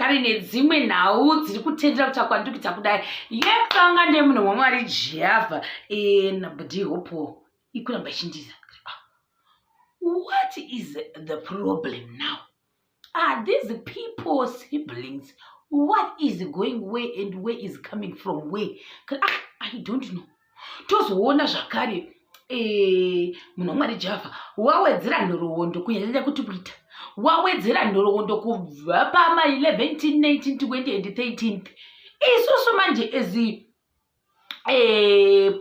zvakare nedzimwe nhau dziri kutendera kuti akwandikuita kudai yekanga ndemunhu waMwari Jehovha MrHopewell ikuramba ichindiza. What is the problem now? Are these people siblings? What is going where and where is coming from where? I don't know. Tozoona zvakare munhu waMwari Jehovha wawedzera nhoroondo kunyanya kuti kuita wawedzera nhoroondo kubva pama 11th 19th 20 and 13th isusu manje ezi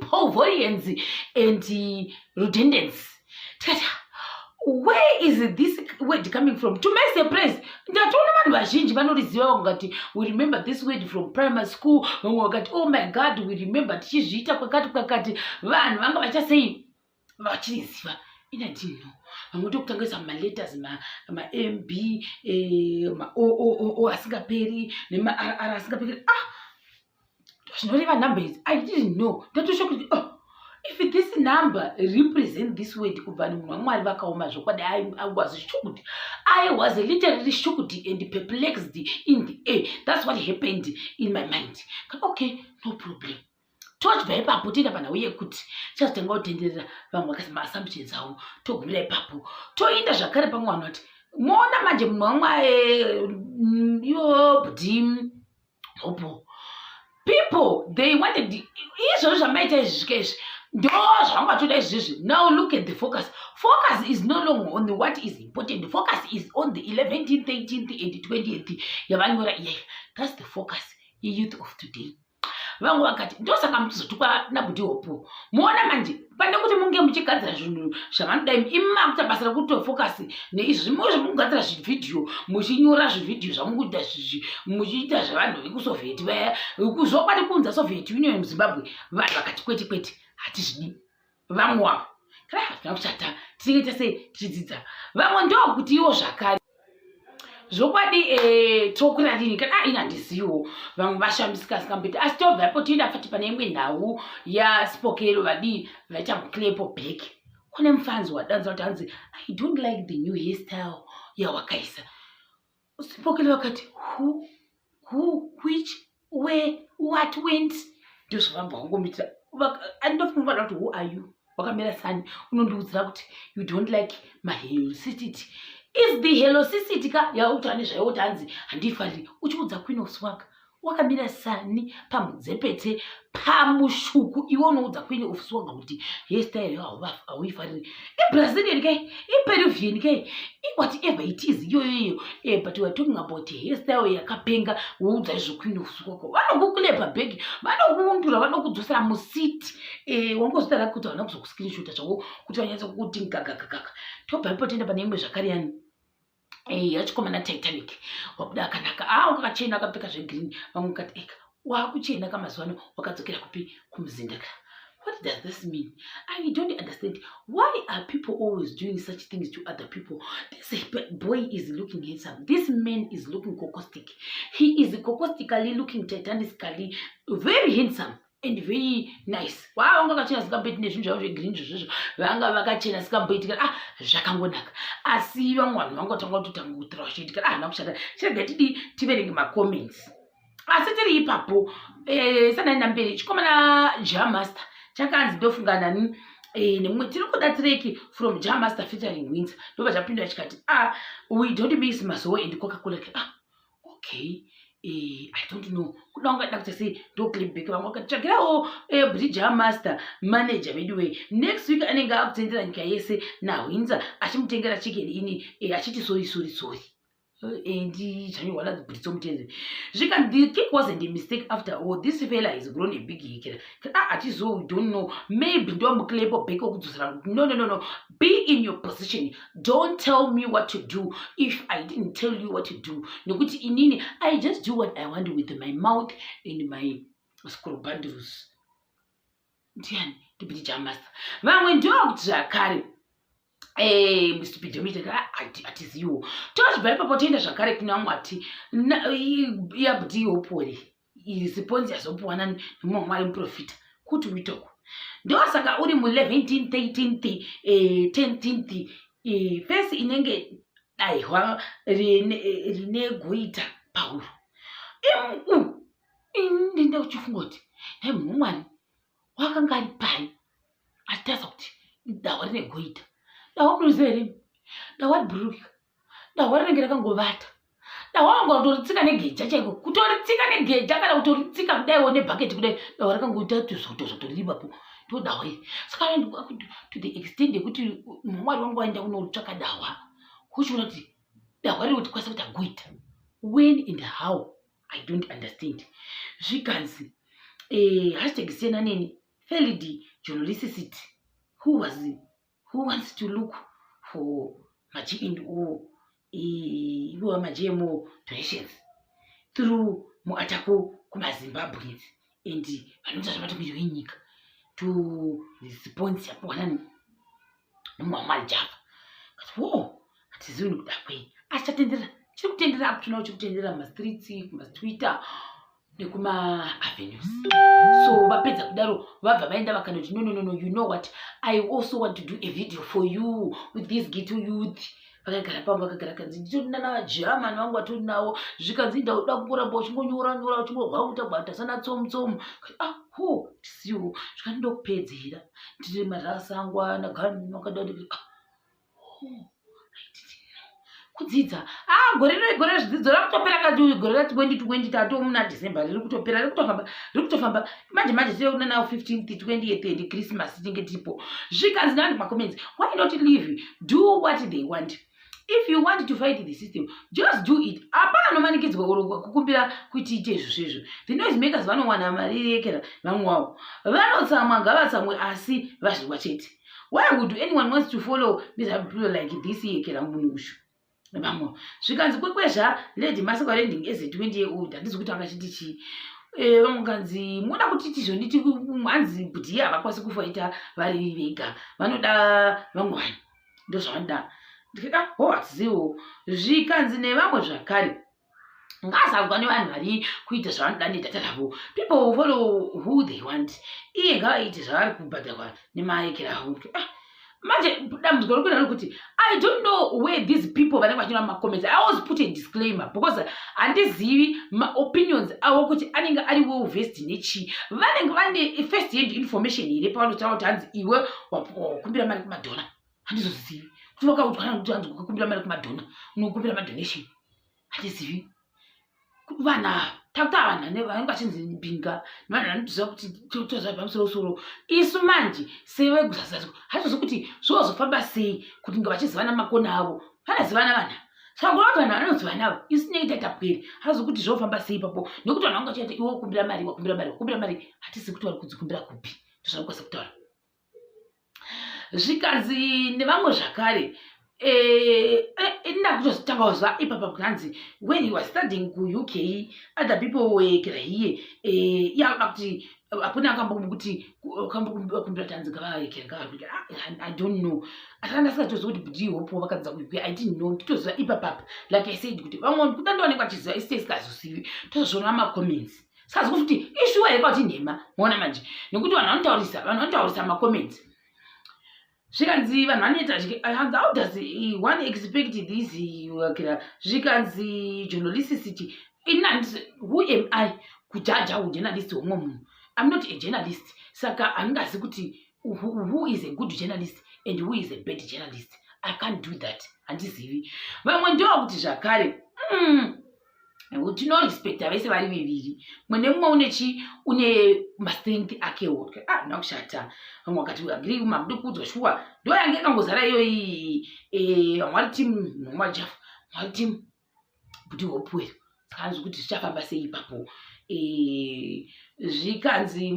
Povorians and redundants. Where is this word coming from? To make surprise, ndatoona vanhu vazhinji vanoriziva vakati we remember this word from primary school. Vamwe vakati oh my god we remember tichizviita kwakati vanhu vanga vachasei vachiriziva ina ndino vamwe tokutangisa maletters ma-MB ma-OOO asingaperi nema-RR asingaperi. Zvinoreva numbers I didn't know. Ndatoshokuti if this number represents this word kubva munhu waMwari vakaoma zvokwadi I was shocked. I was literally shocked and perplexed in the air. That's what happened in my mind. Okay, no problem. Tochibva ipapo toenda panhau yekuti chazotanga kutenderera vamwe vakasi maassumptions avo togumira ipapo toenda zvakare pamwe vanhu vati moona manje munhu waMwari Hopewell. People they wanted izvozvo zvamaita izvisvika izvi ndo zvavangatoda izvizvi. Now look at the focus. Focus is no longer on what is important. The focus is on the 11th, 13th and 20th yavanyora iyeyo. That's the focus youth of today. Vamwe vakati ndosaka muchizotukwa naMrHopewell. Muona manje pane kuti munge muchigadzira zvinhu zvavanodai imakuita basa rekutofocus neizvi zvimwe zvamugadzira zvividhio muchinyora zvividhio zvamukuita zvizvi muchiita zvavanhu vekusovheti vaya kuzokwadi kunza Soviet Union muZimbabwe. Vanhu vakati kwete hatizvidi. Vamwe wavo kana hatina kuchata tinenge tese tichidzidza. Vamwe ndokuti iwo zvakare zvokwadi tokura rini kana ina ndiziwo vamwe vashambisika sikambiti asi tobva ipo toenda fati pane imwe nhau yaSpokero vadii vaita clapback. Kune mufanzi wadanza kuti hanzi I don't like the new hairstyle yawakaisa. Spokero vakati who which where what went ndozvavamba vangomitira andofunga kuti who are you wakamira sani unondiudzira kuti you don't like my hairstyle. Is the helosicity ka yautane zvaioti hanzi handifariri uchiudza Queen of Swag wakamira sani pamudzepete pamushuku iwe unoudza Queen of Swag kuti hairstyle hauifariri iBrazilian kai iPeruvian kai whatever it is yoyoyo but we are talking about hairstyle yakapenga woudza izvo Queen of Swag vanokukulepa bhegi vanokuundura vanokudzosera musiti wangozvitara kuti havana kuzokuscreenshota zvavo kuti vanyatsa kukuti gagagagaga. Tobva ipo toenda pane imwe zvakare yani yachikomana Titanic wabuda akanaka wakachena akapfeka zvegreen vamwe kati wakuchena kamazuvano wakadzokera kupi kumuzindaka. What does this mean? I don't understand. Why are people always doing such things to other people? This boy is looking handsome. This man is looking caustic. He is caustically looking titanically very handsome and very nice. Wow, vakachena sikambeti nezvinhu zvavo zvegreen zvozvozvo vanga vakachena sikambeti zvakangonaka asi vamwe vanhu vangotanga kutotanga kutura vachiitika nakushata chirega tidi tiverenge macomments asi tiri ipapo sanani namberi chikomana Jamaster chakanzi ndofunga nani nemumwe tiri kuda treki from Jamaster featuring Windsor ndobva chapindura chikati we don't miss Mazoe and Coca-Cola. Okay, I don't know. Kudanga Dr. say do clapback vamwe vakatitsvagirawo Jamaster manager vedu next week anenge akutendera nyika yese naWindsor achimutengera chicken ini achiti sorry and one of the Brits the cake wasn't a mistake after all. This fella is grown a big geek. At least we don't know. Maybe don't clap or bake up. No. Be in your position. Don't tell me what to do if I didn't tell you what to do. No, I just do what I want with my mouth and my scroll bundles. Diane, to be Jamaster. Now when dogs are carried. Mr. Peter, it is you. Touch by Papa Shakari Knamati. Yabdi opori. He is supposed as one and more profit. Could we talk? Dosaka Urim 11th, 13th, 10th, first in Enge, Rene Guita, Paul. Ndinda uchifunga kuti hai mumwani wakanga ari pai atasa kuti dawa rinegoita dawa kunozere dawa ribhuruka dawa rinenge rakangovata dawa wanga kutoritsika negeja chaiko kutoritsika negeja kana kutoritsika kudaiwo nebhaketi kudai dawa rakangoita tozotoriripapo ndo dawa iri saka to the extent yekuti mumwari wangu waenda kunotsvaka dawa uchiona kuti dawa riri kutikwanisa kuti agoita when and how I don't understand. Zvikanzi hashtag sena nini failed journalisticity. Who wants to look for GMO GMO donations through muatako kuma Zimbabweans and vanoita zvematongerwo enyika to sponsor wanani mumamali java kati wo hatizivi nekuda kwei asi chatendera chiri kutendera up to now chiri kutendera mumastreets kumatwitter nekuma avenues. So vapedza kudaro vabva vaenda vakanoti no, you know what, I also want to do a video for you with this ghetto youth. Vakagara pamwe vakagara kanzi nditori navagerman vangu vatori navo zvikanzi ndauda kuramba uchingonyora uchingogwauta sana tsomu tisiwo zvikandokupedzera ndiri marasa angu anaganoakadai kudzidza gore zvidzidzo rakutopera kati gore ra 2020 tato muna December riri kutopera riri kutofamba manje sio nawo 15th 20th and Christmas tinge tipo zvikanzi nani macomments, why not leave, do what they want. If you want to fight the system, just do it. Apana nomanikidzwa kukumbira kuti ite izvo. The noise makers vanowana mari yekera vamwe wavo vanotsamwa ngavatsamwe asi vazvirwa chete. Why would anyone wants to follow these people like this yekera munhu ushu vamwe zvikanzi kwekwezva lady masikwa ending as a 20-year-old handisi kuti angachiti chii vamwe kanzi muda kuti tizonditi mwanzi kuti havakwanisi kufaita vari vega vanoda vamwe vanhu ndozvavanoda ndikada hatizivo zvikanzi nevamwe zvakare ngazavwa nevanhu vari kuita zvavanoda nedhata ravo. People will follow who they want. Iye ngavaite zvavari kubhadharwa nemaekerawo. Manje dambudziko rokuna rokuti I don't know where these people vanenge vachina macomments. I always put a disclaimer because handizivi opinions avo kuti anenge ari well versed nechi. Vanenge vane first hand information here pavanotaura kuti hanzi iwe wakumbira mari kumadhona. Handizozivi. Kuti vakaudwana kuti hanzi kukumbira mari kumadhona, unokumbira madonation. Handizivi. Vana tautavana nevanenge vachinzi mbinga vanhu vanoziva kuti totoziva pamusoro isu manje seveguzazazwa hatizozivi kuti zvozofamba sei kuti nga vachizivana makona avo vanazivana vana saka kuti vanhu vanoziva navo isu tinenge taitapweri hatizozivi kuti zvofamba sei ipapo nekuti vanhu vanga vachiita iwe kumbira mari hatizivi kuti vari kudzikumbira kupi ndozvanokwanisa kutaura. Zvikanzi nevamwe zvakare ndakutozotanga kuzva ipapa kunzi when he was studying ku-UK other people were here yauda kuti apuna akambokumbira tanzi ngavaekera I don't know atanga sikatoziva kuti MrHopewell vakadza ku-UK I didn't know titoziva ipapapa like I said kuti vamwe kutandoonekwa chiziva isi sikazosivi tozozviona macomments sikazi kuti ishuwa here kwati nhema maona manje nekuti vanhu vanotaurisa macomments. Zvikanzi vanhu vanoita how does one expect this zvikanzi journalisticity who am I kujaja ujournalist womwe munhu. I'm not a journalist saka handingazi kuti who is a good journalist and who is a bad journalist. I can't do that. Handizivi. Vamwe ndowa kuti zvakare tinorespekta vese vari viviri mwe nemumwe une mastrength akewo nakushata vamwe vakati agree mamude kuudzwa shuwa ndo yange yakangozara iyoyi vamwe vari timu nomwa jafu vari timu MrHopewell saka hanzi kuti zvichafamba sei ipapo. Zvikanzi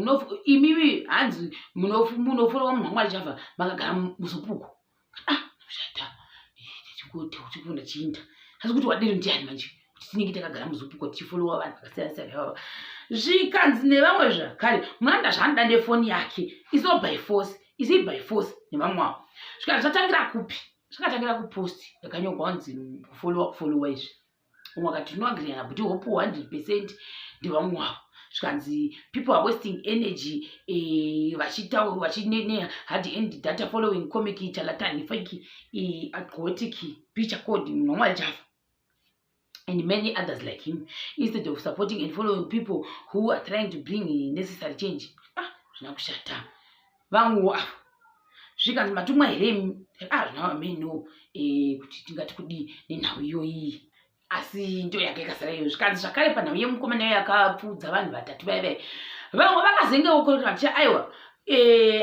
imimi hanzi munoforowa munhu wamwari java makagara muzopuko nakushata tichikunda chiinda hanzi kuti wadiri ndiani manje tinenge takagara muzopuko tichifolowa vanhu vakasiyana-siyana ivava. Zvikanzi nevamwe zvakare munanda zvaanoda nefoni yake is not by force, is it by force nevamwe wavo. Zvikanzi zvatangira kupi? Zvakatangira kupost yakanyorwa kunzi kufolowa izvi umwe akati tinoagirana kuti MrHopewell 100% ndevamwe wavo. Zvikanzi people are wasting energy vachinene hard end data following comic charlatan fake agotic picture code nomwari java. and many others like him, instead of supporting and following people who are trying to bring necessary change. Zvinakushata vangu zvikanzi matumwa here zvinavameno kuti tingati kudi nenhau iyoyi, asi ndo yanga yakazara iyo. Zvikanzi zvakare panhau yemukomana yakapfudza vanhu vatatu vaive vamwe vakazengewo kuti vachiya aiwa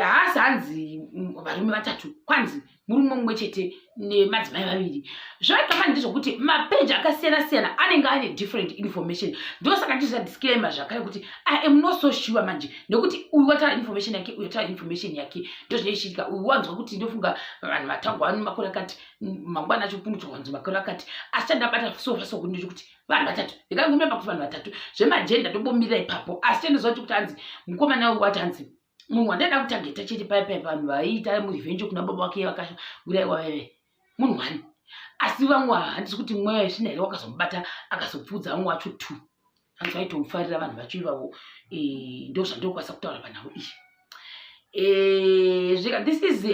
haasi hanzi varume vatatu, kwanzi murume mumwe chete nemadzimai vaviri. Zvaitama ndezvokuti mapeji akasiyana-siyana anenge ane different information. Ndosaka ndizoita disclaimer zvakare kuti I am not so sure manje, nekuti uyu wataura information yake, uyu wataura information yake, ndozvinoitika. Uyu wanzwa kuti ndofunga vanhu vatangwa vano makore akati, mangwana acho pundu wanzwa makore akati, asi chandabata so kuti ndechekuti vanhu vatatu, ndikangomira pakuti vanhu vatatu, zvemajenda tombomirira ipapo, asi chandozoti kuti hanzi mukomana uyu wati hanzi munhu wandada kutageta chete paipai vanhu vaiita murevenge kuna baba wake vakauraiwa vaive munhu wani. Asi vamwe handisi kuti mweya zvina here wakazomubata akazopfudza vamwe vacho 2 hanzi vaitomufarira vanhu vacho ivavo. Ndo zvandokwanisa kutaura panhau iyi. This is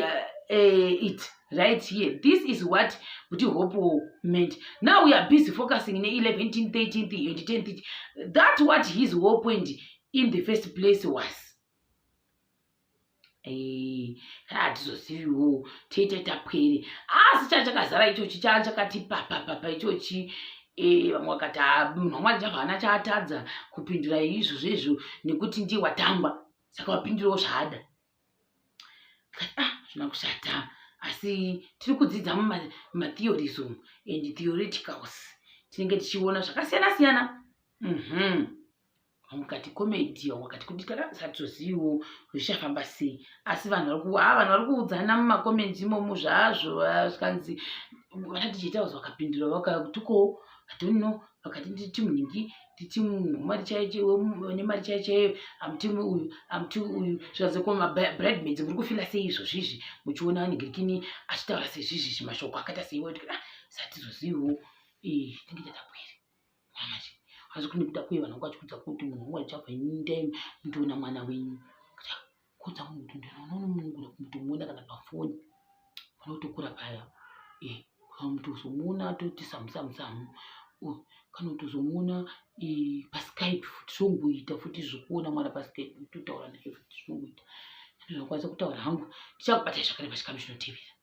it right here. This is what MrHopewell meant. Now we are busy focusing in 11th, 13th, 10th. That's what his whole point in the first place was. Kana hatizoziviwo tete tapwere, asi chachakazara ichochi chachakati papapapa ichochi. Vamwe vakati munhu wamwari chavana chaatadza kupindura izvozvo nekuti ndiye watangwa, saka wapindurawo zvaada. Zvina kushata, asi tiri kudzidza mumatheorism and theoreticals, tinenge tichiona zvakasiyana-siyana. Mukati comedy, wakati kuti kana satozivo zvichafamba sei, asi vanhu vari kuudzana mumacomments imomo zvazvo zvikanzi vakati chitauzwa vakapindura vakatuko hatonno vakati nditi muningi nditi mari chaicho nemari chaicho amuti uyu zvikanzi koma bridesmaids muri kufila sei izvozvizvi muchiona vanigirikini achitaura sezvizvi zvimashoko akaita seiwo satizozivo tinge tatapwere mamachi. Asi kune kuda kwe vanhu kwachikudza kuti munhu wanga chabva indai ndona mwana wenyu kudza munhu ndinoona munhu kumuona kana pafoni vanotokura paya kana mutozomuona toti samu kana utozomuona paSkype futi zvongoita futi zvokuona mwana paSkype totaura naye futi zvongoita. Ndinokwanisa kutaura hangu, tichakubata zvakare pachikamu chinotevera.